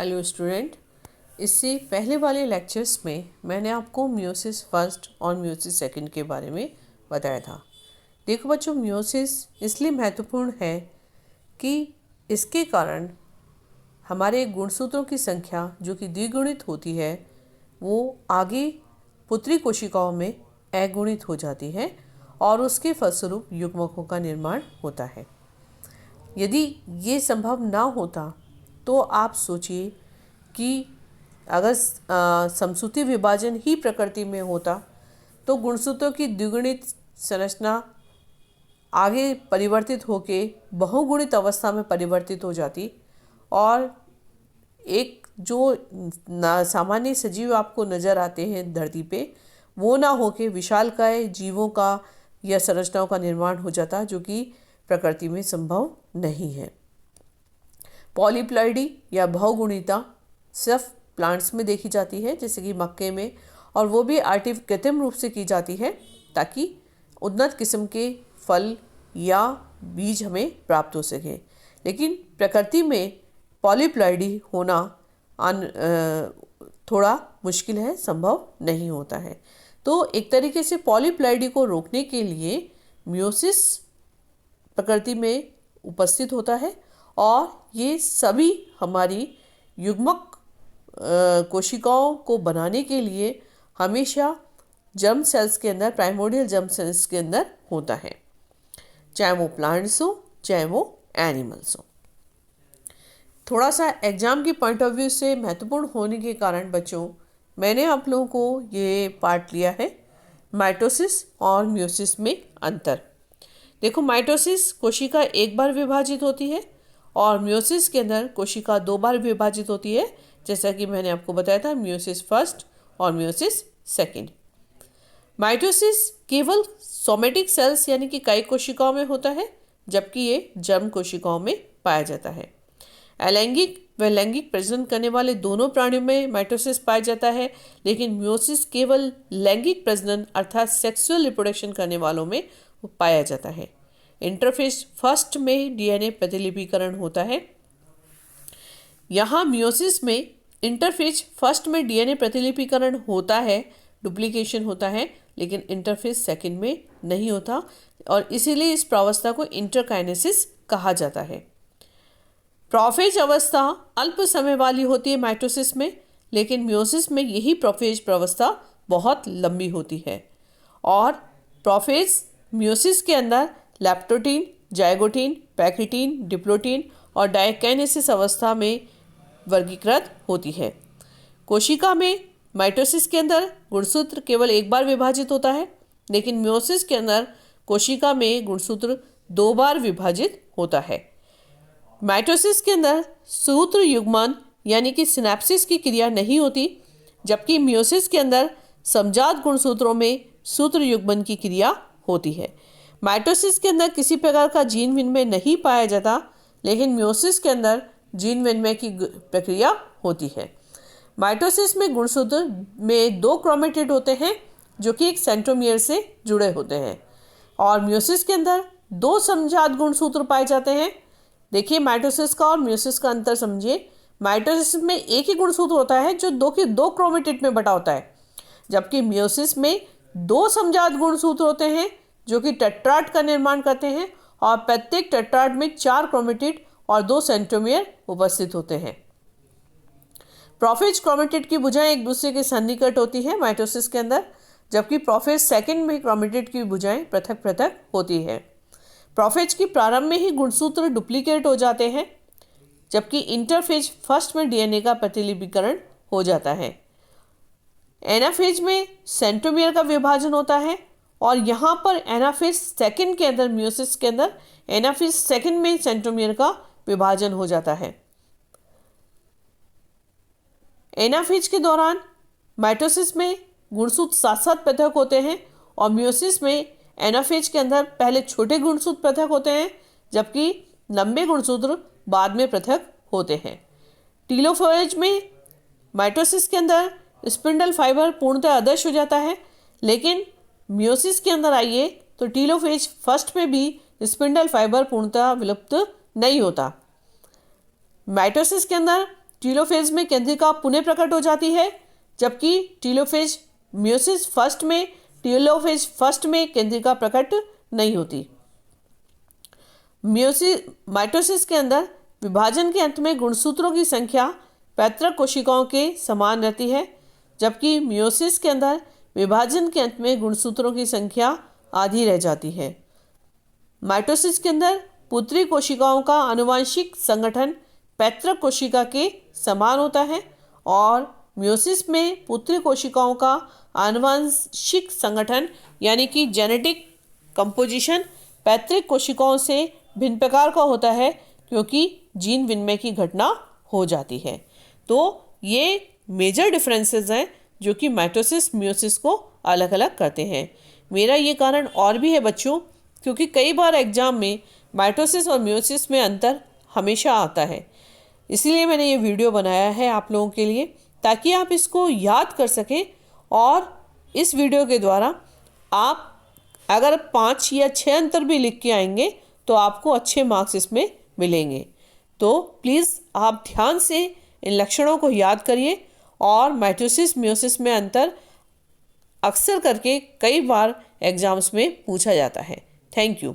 Hello student, इससे पहले वाले लेक्चर्स में मैंने आपको मियोसिस फर्स्ट और मियोसिस सेकंड के बारे में बताया था। देखो बच्चों, मियोसिस इसलिए महत्वपूर्ण है कि इसके कारण हमारे गुणसूत्रों की संख्या जो कि द्विगुणित होती है वो आगे पुत्री कोशिकाओं में अगुणित हो जाती है और उसके फलस्वरूप युग्मकों का निर्माण होता है। यदि ये संभव ना होता तो आप सोचिए कि अगर समसूती विभाजन ही प्रकृति में होता तो गुणसूत्रों की द्विगुणित संरचना आगे परिवर्तित होकर बहुगुणित अवस्था में परिवर्तित हो जाती और एक जो सामान्य सजीव आपको नज़र आते हैं धरती पे वो ना होके विशालकाय जीवों का या संरचनाओं का निर्माण हो जाता, जो कि प्रकृति में संभव नहीं है। पॉलीप्लॉइडी या बहुगुणिता सिर्फ प्लांट्स में देखी जाती है, जैसे कि मक्के में, और वो भी कृत्रिम रूप से की जाती है ताकि उन्नत किस्म के फल या बीज हमें प्राप्त हो सके। लेकिन प्रकृति में पॉलीप्लॉइडी होना थोड़ा मुश्किल है, संभव नहीं होता है। तो एक तरीके से पॉलीप्लॉइडी को रोकने के लिए मियोसिस प्रकृति में उपस्थित होता है और ये सभी हमारी युग्मक कोशिकाओं को बनाने के लिए हमेशा जर्म सेल्स के अंदर, प्राइमोर्डियल जर्म सेल्स के अंदर होता है, चाहे वो प्लांट्स हो चाहे वो एनिमल्स हो। थोड़ा सा एग्जाम के पॉइंट ऑफ व्यू से महत्वपूर्ण होने के कारण बच्चों मैंने आप लोगों को ये पार्ट लिया है, माइटोसिस और मियोसिस में अंतर। देखो, माइटोसिस कोशिका एक बार विभाजित होती है और मियोसिस के अंदर कोशिका 2 बार विभाजित होती है, जैसा कि मैंने आपको बताया था, मियोसिस फर्स्ट और मियोसिस सेकंड। माइटोसिस केवल सोमेटिक सेल्स यानी कि कई कोशिकाओं में होता है, जबकि ये जर्म कोशिकाओं में पाया जाता है। अलैंगिक व लैंगिक प्रजनन करने वाले दोनों प्राणियों में माइटोसिस पाया जाता है, लेकिन मियोसिस केवल लैंगिक प्रजनन अर्थात सेक्सुअल रिप्रोडक्शन करने वालों में पाया जाता है। इंटरफेज फर्स्ट में डीएनए प्रतिलिपिकरण होता है। यहाँ मियोसिस में इंटरफेज फर्स्ट में डीएनए प्रतिलिपिकरण होता है, डुप्लीकेशन होता है, लेकिन इंटरफेज सेकंड में नहीं होता और इसीलिए इस प्रावस्था को इंटरकाइनेसिस कहा जाता है। प्रोफेज अवस्था अल्प समय वाली होती है माइटोसिस में, लेकिन मियोसिस में यही प्रोफेज प्रावस्था बहुत लंबी होती है। और प्रोफेज मियोसिस के अंदर लैप्टोटीन, जाइगोटीन, पैक्टिन, डिप्लोटीन और डायकाइनेसिस अवस्था में वर्गीकृत होती है। कोशिका में माइटोसिस के अंदर गुणसूत्र केवल एक बार विभाजित होता है, लेकिन मियोसिस के अंदर कोशिका में गुणसूत्र 2 बार विभाजित होता है। माइटोसिस के अंदर सूत्र युग्मन यानी कि सिनेप्सिस की क्रिया नहीं होती, जबकि मियोसिस के अंदर समजात गुणसूत्रों में सूत्र युग्मन की क्रिया होती है। माइटोसिस के अंदर किसी प्रकार का जीन विनिमय नहीं पाया जाता, लेकिन मियोसिस के अंदर जीन विनिमय की प्रक्रिया होती है। माइटोसिस में गुणसूत्र में 2 क्रोमेटिड होते हैं जो कि एक सेंट्रोमियर से जुड़े होते हैं, और मियोसिस के अंदर 2 समजात गुणसूत्र पाए जाते हैं। देखिए, माइटोसिस का और मियोसिस का अंतर समझिए। माइटोसिस में एक ही गुणसूत्र होता है जो 2 के 2 क्रोमेटिड में बटा होता है, जबकि मियोसिस में 2 समजात गुणसूत्र होते हैं जो कि टेट्राड का निर्माण करते हैं और प्रत्येक टेट्राड में 4 क्रोमेटिड और 2 सेंट्रोमियर उपस्थित होते हैं। प्रोफेज क्रोमेटिड की भुजाएं एक दूसरे के सन्निकट होती है माइटोसिस के अंदर, जबकि प्रोफेज सेकंड में क्रोमेटिड की भुजाएं पृथक पृथक होती है। प्रोफेज की प्रारंभ में ही गुणसूत्र डुप्लीकेट हो जाते हैं, जबकि इंटरफेज फर्स्ट में डीएनए का प्रतिलिपिकरण हो जाता है। एनाफेज में सेंट्रोमियर का विभाजन होता है और यहाँ पर एनाफेज सेकंड के अंदर, मियोसिस के अंदर एनाफेज सेकंड में सेंट्रोमियर का विभाजन हो जाता है। एनाफेज के दौरान माइटोसिस में गुणसूत्र साथ साथ पृथक होते हैं और मियोसिस में एनाफेज के अंदर पहले छोटे गुणसूत्र पृथक होते हैं, जबकि लंबे गुणसूत्र बाद में पृथक होते हैं। टीलोफेज में माइटोसिस के अंदर स्पिंडल फाइबर पूर्णतः अदृश्य हो जाता है, लेकिन मियोसिस के अंदर आइए तो टीलोफेज फर्स्ट में भी स्पिंडल फाइबर पूर्णतः विलुप्त नहीं होता। माइटोसिस के अंदर टीलोफेज में केंद्रिका पुनः प्रकट हो जाती है, जबकि टीलोफेज मियोसिस फर्स्ट में टीलोफेज फर्स्ट में केंद्रिका प्रकट नहीं होती। माइटोसिस के अंदर विभाजन के अंत में गुणसूत्रों की संख्या पैतृक कोशिकाओं के समान रहती है, जबकि मियोसिस के अंदर विभाजन के अंत में गुणसूत्रों की संख्या आधी रह जाती है। माइटोसिस के अंदर पुत्री कोशिकाओं का आनुवंशिक संगठन पैतृक कोशिका के समान होता है और मियोसिस में पुत्री कोशिकाओं का आनुवंशिक संगठन यानी कि जेनेटिक कंपोजिशन पैतृक कोशिकाओं से भिन्न प्रकार का होता है, क्योंकि जीन विनिमय की घटना हो जाती है। तो ये मेजर डिफरेंसेस हैं जो कि माइटोसिस मियोसिस को अलग अलग करते हैं। मेरा ये कारण और भी है बच्चों, क्योंकि कई बार एग्जाम में माइटोसिस और मियोसिस में अंतर हमेशा आता है, इसीलिए मैंने ये वीडियो बनाया है आप लोगों के लिए, ताकि आप इसको याद कर सकें और इस वीडियो के द्वारा आप अगर 5 या 6 अंतर भी लिख के आएंगे तो आपको अच्छे मार्क्स इसमें मिलेंगे। तो प्लीज़ आप ध्यान से इन लक्षणों को याद करिए और माइटोसिस मियोसिस में अंतर अक्सर करके कई बार एग्जाम्स में पूछा जाता है। Thank you.